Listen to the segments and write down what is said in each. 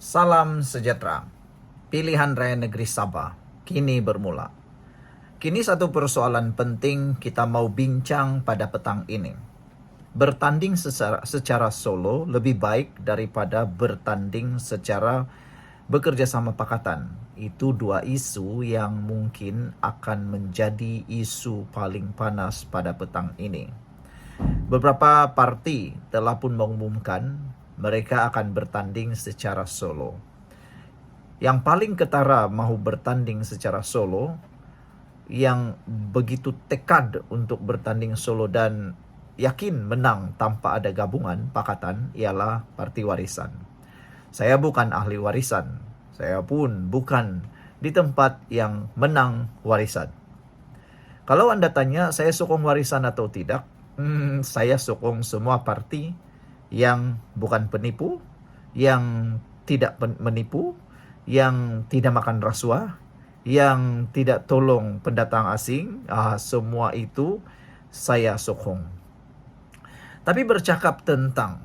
Salam sejahtera. Pilihan Raya Negeri Sabah kini bermula. Kini satu persoalan penting kita mau bincang pada petang ini. Bertanding secara solo lebih baik daripada bertanding secara bekerja sama pakatan. Itu dua isu yang mungkin akan menjadi isu paling panas pada petang ini. Beberapa parti telah pun mengumumkan mereka akan bertanding secara solo. Yang paling ketara mahu bertanding secara solo, yang begitu tekad untuk bertanding solo dan yakin menang tanpa ada gabungan pakatan ialah Parti Warisan. Saya bukan ahli warisan, saya pun bukan di tempat yang menang warisan. Kalau Anda tanya saya sokong warisan atau tidak, saya sokong semua parti yang bukan penipu, yang tidak menipu, yang tidak makan rasuah, yang tidak tolong pendatang asing, semua itu saya sokong. Tapi bercakap tentang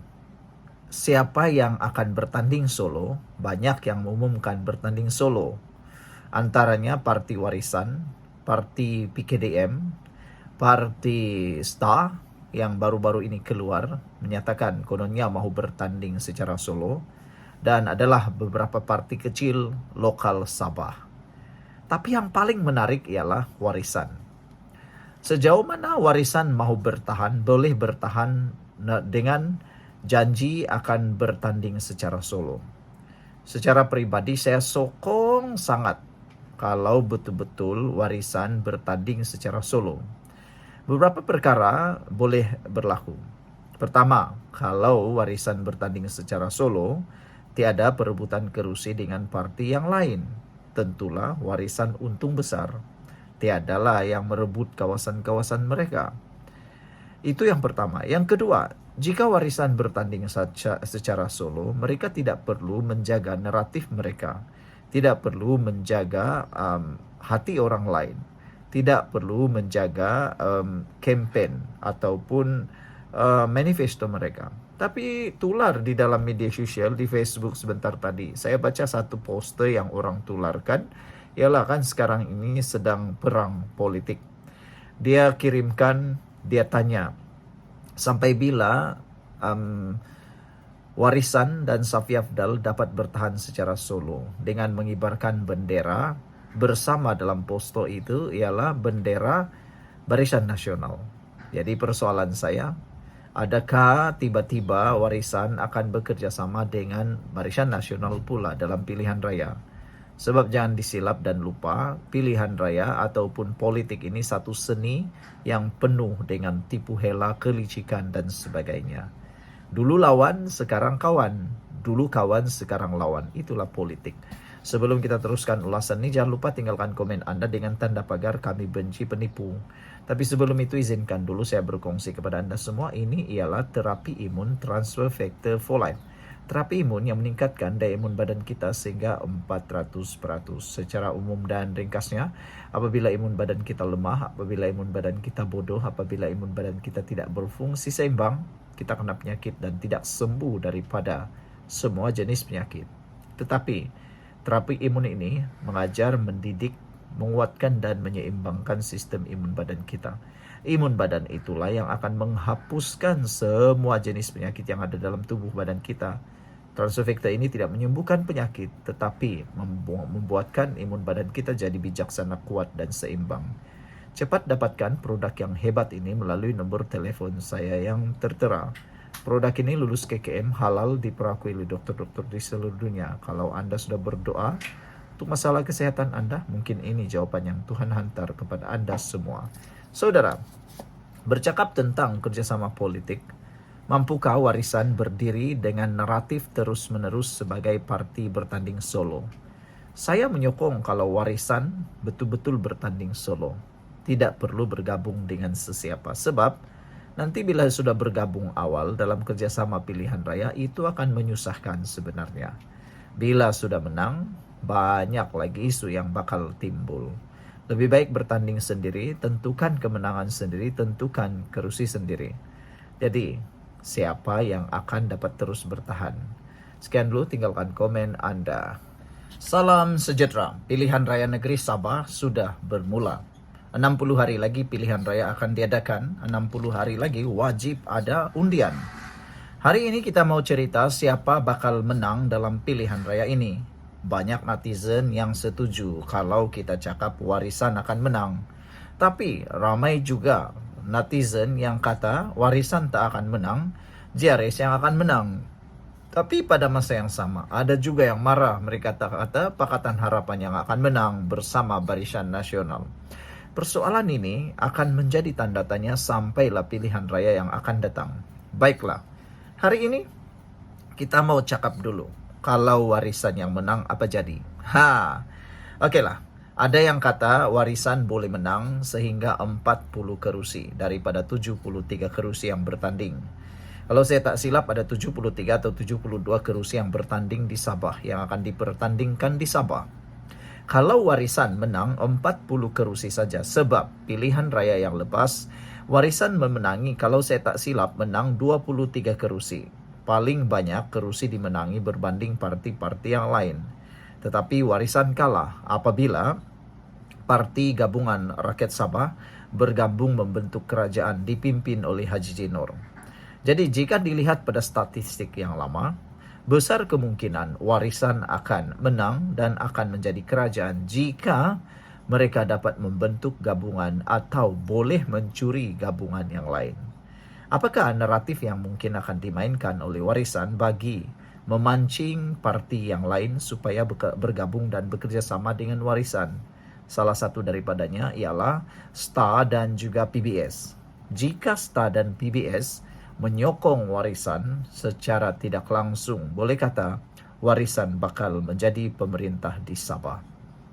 siapa yang akan bertanding solo, banyak yang mengumumkan bertanding solo. Antaranya Parti Warisan, Parti PKDM, Parti STA yang baru-baru ini keluar menyatakan kononnya mahu bertanding secara solo, dan adalah beberapa parti kecil lokal Sabah. Tapi yang paling menarik ialah Warisan. Sejauh mana Warisan mahu bertahan, boleh bertahan dengan janji akan bertanding secara solo. Secara pribadi saya sokong sangat kalau betul-betul Warisan bertanding secara solo. Beberapa perkara boleh berlaku. Pertama, kalau Warisan bertanding secara solo, tiada perebutan kerusi dengan parti yang lain. Tentulah Warisan untung besar. Tiadalah yang merebut kawasan-kawasan mereka. Itu yang pertama. Yang kedua, jika Warisan bertanding secara solo, mereka tidak perlu menjaga naratif mereka. Tidak perlu menjaga hati orang lain. Tidak perlu menjaga campaign ataupun manifesto mereka. Tapi tular di dalam media sosial, di Facebook sebentar tadi, saya baca satu poster yang orang tularkan, ialah kan sekarang ini sedang perang politik. Dia kirimkan, dia tanya, sampai bila Warisan dan Safi Afdal dapat bertahan secara solo dengan mengibarkan bendera bersama. Dalam poster itu ialah bendera Barisan Nasional. Jadi persoalan saya, adakah tiba-tiba Warisan akan bekerja sama dengan Barisan Nasional pula dalam pilihan raya? Sebab jangan disilap dan lupa, pilihan raya ataupun politik ini satu seni yang penuh dengan tipu hela, kelicikan dan sebagainya. Dulu lawan, sekarang kawan. Dulu kawan, sekarang lawan. Itulah politik. Sebelum kita teruskan ulasan ini, jangan lupa tinggalkan komen Anda dengan tanda pagar kami benci penipu. Tapi sebelum itu izinkan dulu saya berkongsi kepada Anda semua, ini ialah terapi imun transfer factor for life. Terapi imun yang meningkatkan daya imun badan kita sehingga 400%. Secara umum dan ringkasnya, apabila imun badan kita lemah, apabila imun badan kita bodoh, apabila imun badan kita tidak berfungsi seimbang, kita kena penyakit dan tidak sembuh daripada semua jenis penyakit. Tetapi terapi imun ini mengajar, mendidik, menguatkan dan menyeimbangkan sistem imun badan kita. Imun badan itulah yang akan menghapuskan semua jenis penyakit yang ada dalam tubuh badan kita. Transfer factor ini tidak menyembuhkan penyakit, tetapi membuatkan imun badan kita jadi bijaksana, kuat dan seimbang. Cepat dapatkan produk yang hebat ini melalui nomor telepon saya yang tertera. Produk ini lulus KKM, halal, diperakui oleh dokter-dokter di seluruh dunia. Kalau Anda sudah berdoa untuk masalah kesehatan Anda, mungkin ini jawaban yang Tuhan hantar kepada Anda semua. Saudara, bercakap tentang kerjasama politik, mampukah Warisan berdiri dengan naratif terus-menerus sebagai parti bertanding solo? Saya menyokong kalau Warisan betul-betul bertanding solo. Tidak perlu bergabung dengan sesiapa. Sebab nanti bila sudah bergabung awal dalam kerjasama pilihan raya, itu akan menyusahkan sebenarnya. Bila sudah menang, banyak lagi isu yang bakal timbul. Lebih baik bertanding sendiri, tentukan kemenangan sendiri, tentukan kerusi sendiri. Jadi, siapa yang akan dapat terus bertahan? Sekian dulu, tinggalkan komen Anda. Salam sejahtera. Pilihan Raya Negeri Sabah sudah bermula. 60 hari lagi pilihan raya akan diadakan. 60 hari lagi wajib ada undian. Hari ini kita mau cerita siapa bakal menang dalam pilihan raya ini. Banyak netizen yang setuju kalau kita cakap Warisan akan menang. Tapi ramai juga netizen yang kata Warisan tak akan menang, JRS yang akan menang. Tapi pada masa yang sama, ada juga yang marah. Mereka kata Pakatan Harapan yang akan menang bersama Barisan Nasional. Persoalan ini akan menjadi tanda tanya sampailah pilihan raya yang akan datang. Baiklah, hari ini kita mau cakap dulu. Kalau Warisan yang menang, apa jadi? Oke lah. Ada yang kata Warisan boleh menang sehingga 40 kerusi daripada 73 kerusi yang bertanding. Kalau saya tak silap ada 73 atau 72 kerusi yang bertanding di Sabah, yang akan dipertandingkan di Sabah. Kalau Warisan menang 40 kerusi saja, sebab pilihan raya yang lepas, Warisan memenangi, kalau saya tak silap, menang 23 kerusi. Paling banyak kerusi dimenangi berbanding parti-parti yang lain. Tetapi Warisan kalah apabila Parti Gabungan Rakyat Sabah bergabung membentuk kerajaan dipimpin oleh Haji Jinor. Jadi jika dilihat pada statistik yang lama, besar kemungkinan Warisan akan menang dan akan menjadi kerajaan jika mereka dapat membentuk gabungan atau boleh mencuri gabungan yang lain. Apakah naratif yang mungkin akan dimainkan oleh Warisan bagi memancing parti yang lain supaya bergabung dan bekerja sama dengan Warisan? Salah satu daripadanya ialah STA dan juga PBS. Jika STA dan PBS menyokong Warisan secara tidak langsung, boleh kata Warisan bakal menjadi pemerintah di Sabah.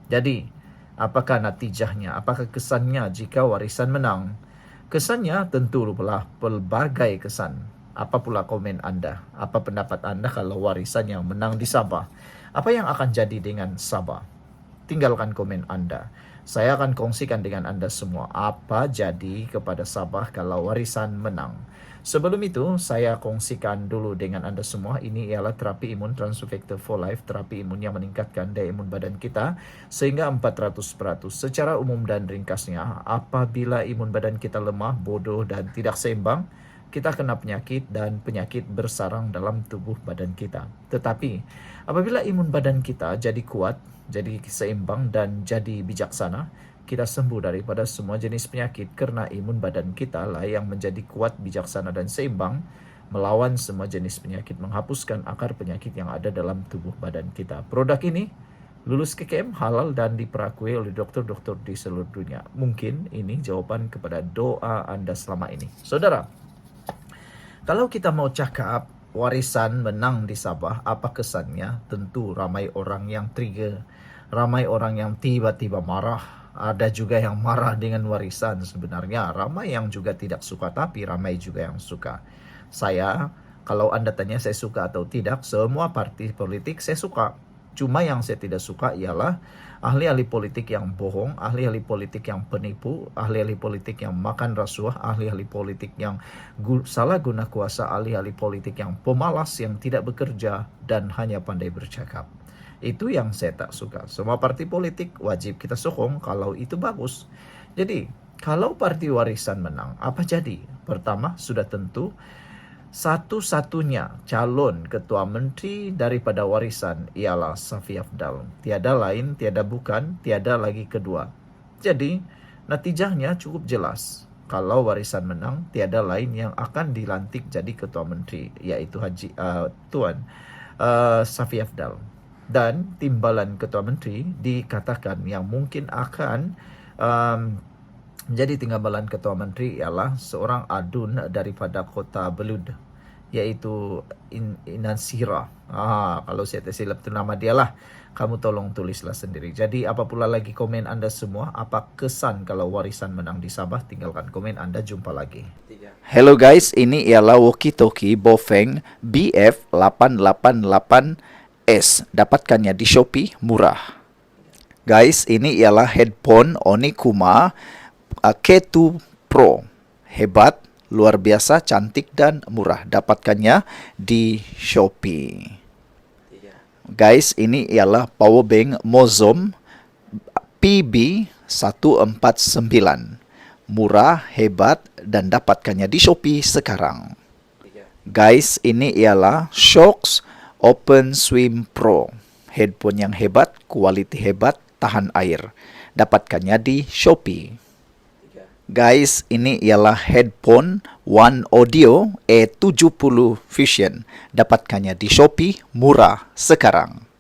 Jadi, apakah natijahnya? Apakah kesannya jika Warisan menang? Kesannya tentu pula pelbagai kesan. Apa pula komen Anda? Apa pendapat Anda kalau Warisan yang menang di Sabah? Apa yang akan jadi dengan Sabah? Tinggalkan komen Anda. Saya akan kongsikan dengan Anda semua apa jadi kepada Sabah kalau Warisan menang. Sebelum itu, saya kongsikan dulu dengan Anda semua. Ini ialah terapi imun Transfactor for Life, terapi imun yang meningkatkan daya imun badan kita sehingga 400%. Secara umum dan ringkasnya, apabila imun badan kita lemah, bodoh dan tidak seimbang, kita kena penyakit dan penyakit bersarang dalam tubuh badan kita. Tetapi, apabila imun badan kita jadi kuat, jadi seimbang dan jadi bijaksana, kita sembuh daripada semua jenis penyakit kerana imun badan kita lah yang menjadi kuat, bijaksana dan seimbang melawan semua jenis penyakit, menghapuskan akar penyakit yang ada dalam tubuh badan kita. Produk ini lulus KKM, halal dan diperakui oleh doktor-doktor di seluruh dunia. Mungkin ini jawaban kepada doa Anda selama ini. Saudara, kalau kita mau cakap Warisan menang di Sabah, apa kesannya? Tentu ramai orang yang trigger, ramai orang yang tiba-tiba marah. Ada juga yang marah dengan Warisan. Sebenarnya ramai yang juga tidak suka, tapi ramai juga yang suka. Saya, kalau Anda tanya saya suka atau tidak, semua parti politik saya suka. Cuma yang saya tidak suka ialah ahli-ahli politik yang bohong, ahli-ahli politik yang penipu, ahli-ahli politik yang makan rasuah, ahli-ahli politik yang salah guna kuasa, ahli-ahli politik yang pemalas, yang tidak bekerja dan hanya pandai bercakap. Itu yang saya tak suka. Semua parti politik wajib kita sokong kalau itu bagus. Jadi, kalau parti Warisan menang, apa jadi? Pertama, sudah tentu satu-satunya calon ketua menteri daripada Warisan ialah Safi Afdal. Tiada lain, tiada bukan, tiada lagi kedua. Jadi, natijahnya cukup jelas. Kalau Warisan menang, tiada lain yang akan dilantik jadi ketua menteri, yaitu Tuan Safi Afdal. Dan timbalan ketua menteri dikatakan yang mungkin akan menjadi timbalan ketua menteri ialah seorang adun daripada kota Belud, yaitu Inansira. Kalau saya tersilap itu nama dia lah. Kamu tolong tulislah sendiri. Jadi apa pula lagi komen Anda semua? Apa kesan kalau Warisan menang di Sabah? Tinggalkan komen Anda. Jumpa lagi. Hello guys, ini ialah walkie-talkie Bofeng BF888S. Dapatkannya di Shopee, murah. Guys, ini ialah headphone Onikuma K2 Pro. Hebat, luar biasa, cantik dan murah. Dapatkannya di Shopee. Guys, ini ialah powerbank Mozom PB149. Murah, hebat, dan dapatkannya di Shopee sekarang. Guys, ini ialah Shokz Open Swim Pro. Headphone yang hebat, kualiti hebat, tahan air. Dapatkannya di Shopee. Guys, ini ialah headphone One Audio E70 Fusion. Dapatkannya di Shopee, murah sekarang.